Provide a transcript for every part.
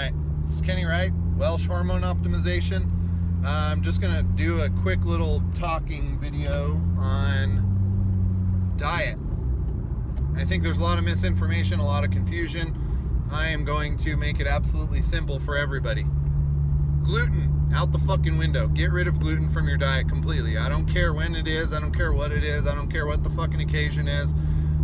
Alright, this is Kenny Wright, Welsh Hormone Optimization. I'm just going to do a quick little talking video on diet. I think there's a lot of misinformation, a lot of confusion. I am going to make it absolutely simple for everybody. Gluten, out the fucking window. Get rid of gluten from your diet completely. I don't care when it is, I don't care what it is, I don't care what the fucking occasion is.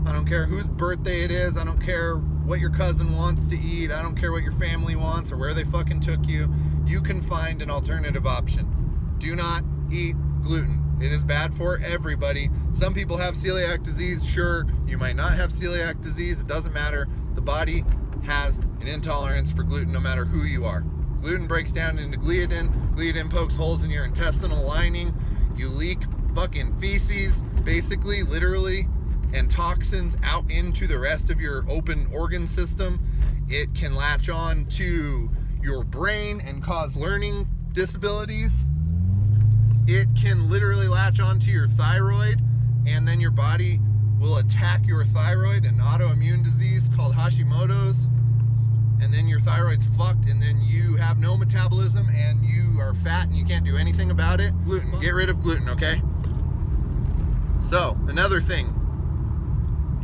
I don't care whose birthday it is, I don't care what your cousin wants to eat, I don't care what your family wants or where they fucking took you. You can find an alternative option. Do not eat gluten. It is bad for everybody. Some people have celiac disease, sure. You might not have celiac disease, it doesn't matter. The body has an intolerance for gluten no matter who you are. Gluten breaks down into gliadin. Gliadin pokes holes in your intestinal lining. You leak fucking feces, basically, literally, and toxins out into the rest of your open organ system. It can latch on to your brain and cause learning disabilities. It can literally latch onto your thyroid, and then your body will attack your thyroid, an autoimmune disease called Hashimoto's, and then your thyroid's fucked, and then you have no metabolism and you are fat and you can't do anything about it. Gluten, get rid of gluten, okay? So, another thing,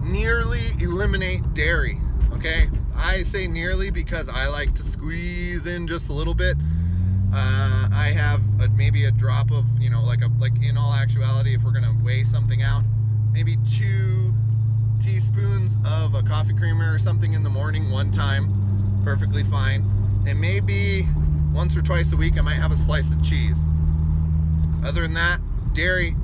nearly eliminate dairy, okay? I say nearly because I like to squeeze in just a little bit. I have maybe a drop of, you know, like in all actuality, if we're gonna weigh something out, maybe 2 teaspoons of a coffee creamer or something in the morning one time, perfectly fine. And maybe once or twice a week I might have a slice of cheese. Other than that, dairy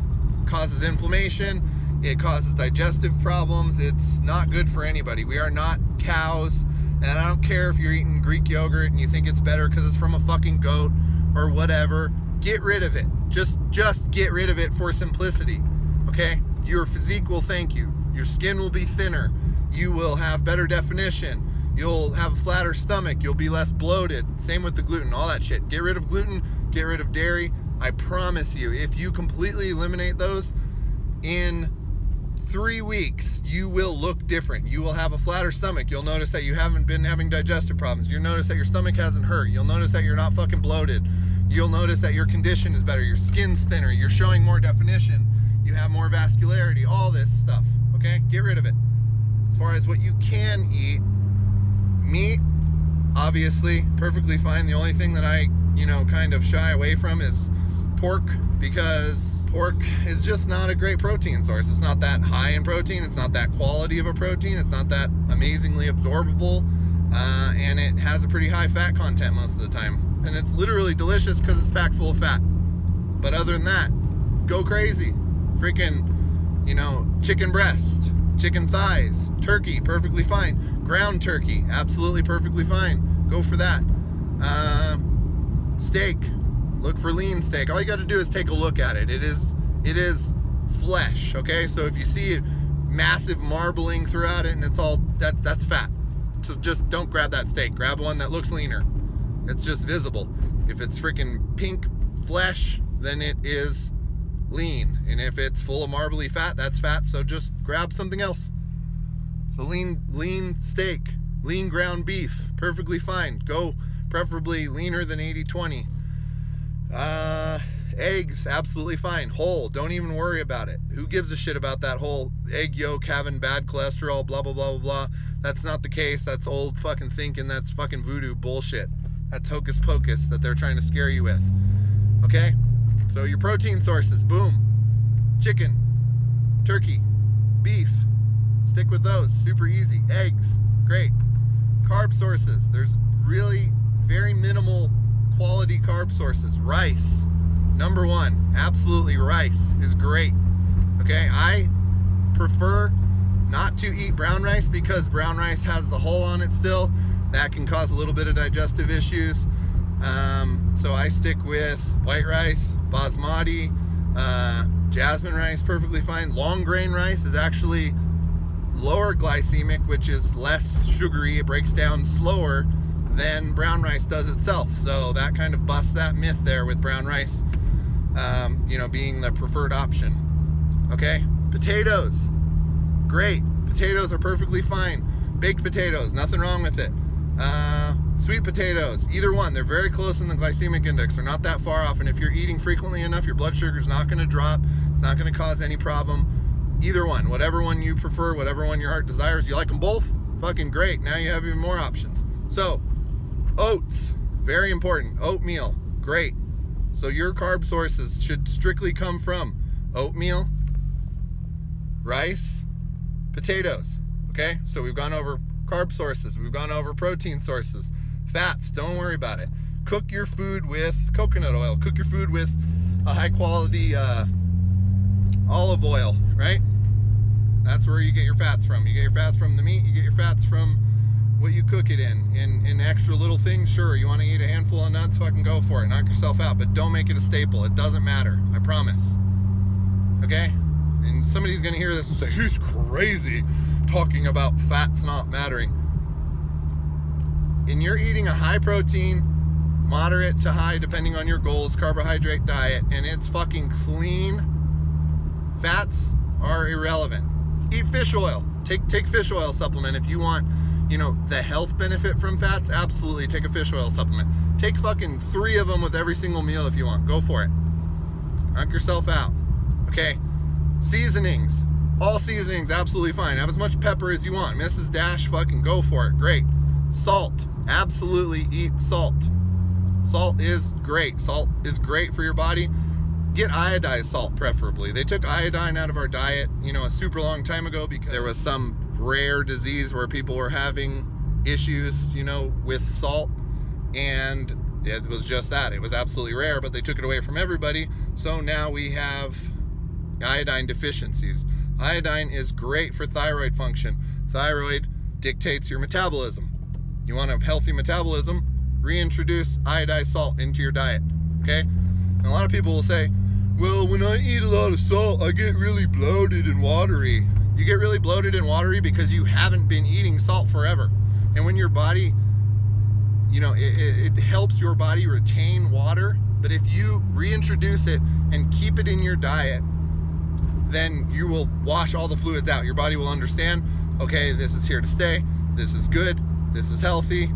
causes inflammation, it causes digestive problems, it's not good for anybody. We are not cows, and I don't care if you're eating Greek yogurt and you think it's better because it's from a fucking goat or whatever. Get rid of it. Just get rid of it for simplicity, okay? Your physique will thank you. Your skin will be thinner. You will have better definition. You'll have a flatter stomach. You'll be less bloated. Same with the gluten, all that shit. Get rid of gluten, get rid of dairy. I promise you, if you completely eliminate those, in 3 weeks, you will look different. You will have a flatter stomach. You'll notice that you haven't been having digestive problems. You'll notice that your stomach hasn't hurt. You'll notice that you're not fucking bloated. You'll notice that your condition is better. Your skin's thinner. You're showing more definition. You have more vascularity. All this stuff, okay? Get rid of it. As far as what you can eat, meat, obviously, perfectly fine. The only thing that I, kind of shy away from is pork, because pork is just not a great protein source. It's not that high in protein. It's not that quality of a protein. It's not that amazingly absorbable. And it has a pretty high fat content most of the time. And it's literally delicious because it's packed full of fat. But other than that, go crazy. Freaking, chicken breast, chicken thighs, turkey, perfectly fine. Ground turkey, absolutely perfectly fine. Go for that. Steak, look for lean steak. All you got to do is take a look at it. It is flesh, okay? So if you see it massive marbling throughout it and it's all, that's fat. So just don't grab that steak. Grab one that looks leaner. It's just visible. If it's freaking pink flesh, then it is lean. And if it's full of marbly fat, that's fat. So just grab something else. So lean steak, lean ground beef, perfectly fine. Go preferably leaner than 80-20. Eggs, absolutely fine. Whole, don't even worry about it. Who gives a shit about that whole egg yolk having bad cholesterol, blah, blah, blah, blah, blah. That's not the case. That's old fucking thinking. That's fucking voodoo bullshit. That's hocus pocus that they're trying to scare you with. Okay? So your protein sources, boom. Chicken, turkey, beef. Stick with those, super easy. Eggs, great. Carb sources, there's really very minimal quality carb sources. Rice, number one, absolutely, rice is great. Okay, I prefer not to eat brown rice because brown rice has the hull on it still. That can cause a little bit of digestive issues. So I stick with white rice, basmati, jasmine rice, perfectly fine. Long grain rice is actually lower glycemic, which is less sugary. It breaks down slower than brown rice does itself. So that kind of busts that myth there with brown rice, being the preferred option. Okay, potatoes, great. Potatoes are perfectly fine. Baked potatoes, nothing wrong with it. Sweet potatoes, either one. They're very close in the glycemic index. They're not that far off, and if you're eating frequently enough, your blood sugar's not going to drop. It's not going to cause any problem. Either one, whatever one you prefer, whatever one your heart desires. You like them both? Fucking great. Now you have even more options. So, oats, very important. Oatmeal, great. So your carb sources should strictly come from oatmeal, rice, potatoes. Okay, so we've gone over carb sources, we've gone over protein sources. Fats, don't worry about it. Cook your food with coconut oil. Cook your food with a high quality olive oil, right? That's where you get your fats from. You get your fats from the meat, you get your fats from what you cook it in extra little things. Sure, you want to eat a handful of nuts, fucking go for it. Knock yourself out, but don't make it a staple. It doesn't matter, I promise. Okay? And somebody's gonna hear this and say, he's crazy talking about fats not mattering. And you're eating a high protein, moderate to high, depending on your goals, carbohydrate diet, and it's fucking clean, fats are irrelevant. Eat fish oil. Take fish oil supplement if you want, you know, the health benefit from fats. Absolutely, take a fish oil supplement. Take fucking 3 of them with every single meal if you want. Go for it. Knock yourself out. Okay. Seasonings. All seasonings, absolutely fine. Have as much pepper as you want. Mrs. Dash, fucking go for it. Great. Salt. Absolutely eat salt. Salt is great. Salt is great for your body. Get iodized salt, preferably. They took iodine out of our diet, you know, a super long time ago because there was some rare disease where people were having issues, you know, with salt. And it was just that. It was absolutely rare, but they took it away from everybody. So now we have iodine deficiencies. Iodine is great for thyroid function. Thyroid dictates your metabolism. You want a healthy metabolism, reintroduce iodized salt into your diet, okay? And a lot of people will say, well, when I eat a lot of salt, I get really bloated and watery. You get really bloated and watery because you haven't been eating salt forever. And when your body, you know, it helps your body retain water, but if you reintroduce it and keep it in your diet, then you will wash all the fluids out. Your body will understand, okay, this is here to stay, this is good, this is healthy,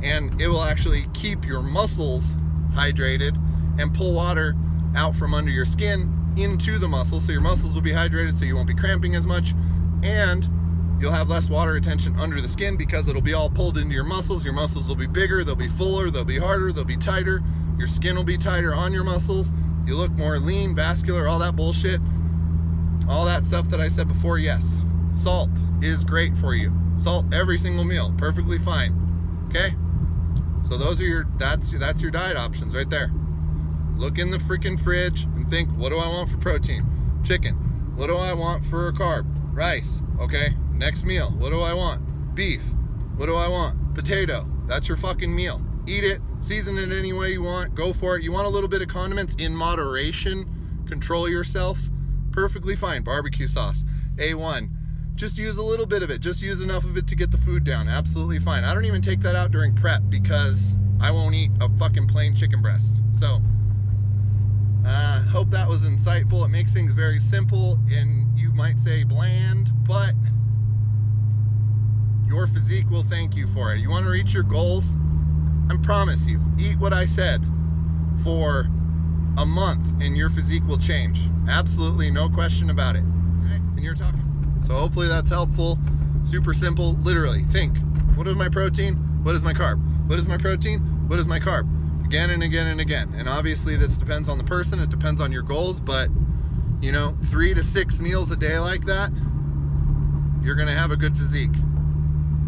and it will actually keep your muscles hydrated and pull water out from under your skin into the muscles, so your muscles will be hydrated, so you won't be cramping as much, and you'll have less water retention under the skin because it'll be all pulled into your muscles. Your muscles will be bigger, they'll be fuller, they'll be harder, they'll be tighter, your skin will be tighter on your muscles, you look more lean, vascular, all that bullshit. All that stuff that I said before, yes. Salt is great for you. Salt every single meal, perfectly fine. Okay? So those are that's your diet options right there. Look in the freaking fridge and think, what do I want for protein? Chicken. What do I want for a carb? Rice. Okay? Next meal. What do I want? Beef. What do I want? Potato. That's your fucking meal. Eat it. Season it any way you want. Go for it. You want a little bit of condiments in moderation. Control yourself. Perfectly fine. Barbecue sauce, A1. Just use a little bit of it. Just use enough of it to get the food down. Absolutely fine. I don't even take that out during prep because I won't eat a fucking plain chicken breast. So, hope that was insightful. It makes things very simple and you might say bland, but your physique will thank you for it. You want to reach your goals? I promise you, eat what I said for a month and your physique will change. Absolutely, no question about it. Okay? And you're talking. So hopefully that's helpful. Super simple. Literally, think. What is my protein? What is my carb? What is my protein? What is my carb? Again and again and again. And obviously this depends on the person. It depends on your goals. But, you know, 3 to 6 meals a day like that, you're going to have a good physique.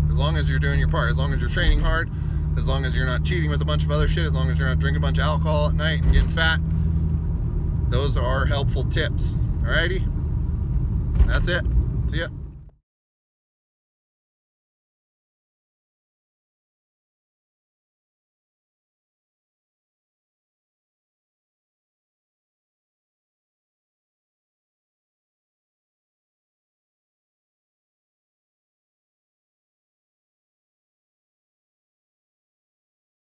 As long as you're doing your part. As long as you're training hard. As long as you're not cheating with a bunch of other shit. As long as you're not drinking a bunch of alcohol at night and getting fat. Those are helpful tips. Alrighty? That's it. See ya.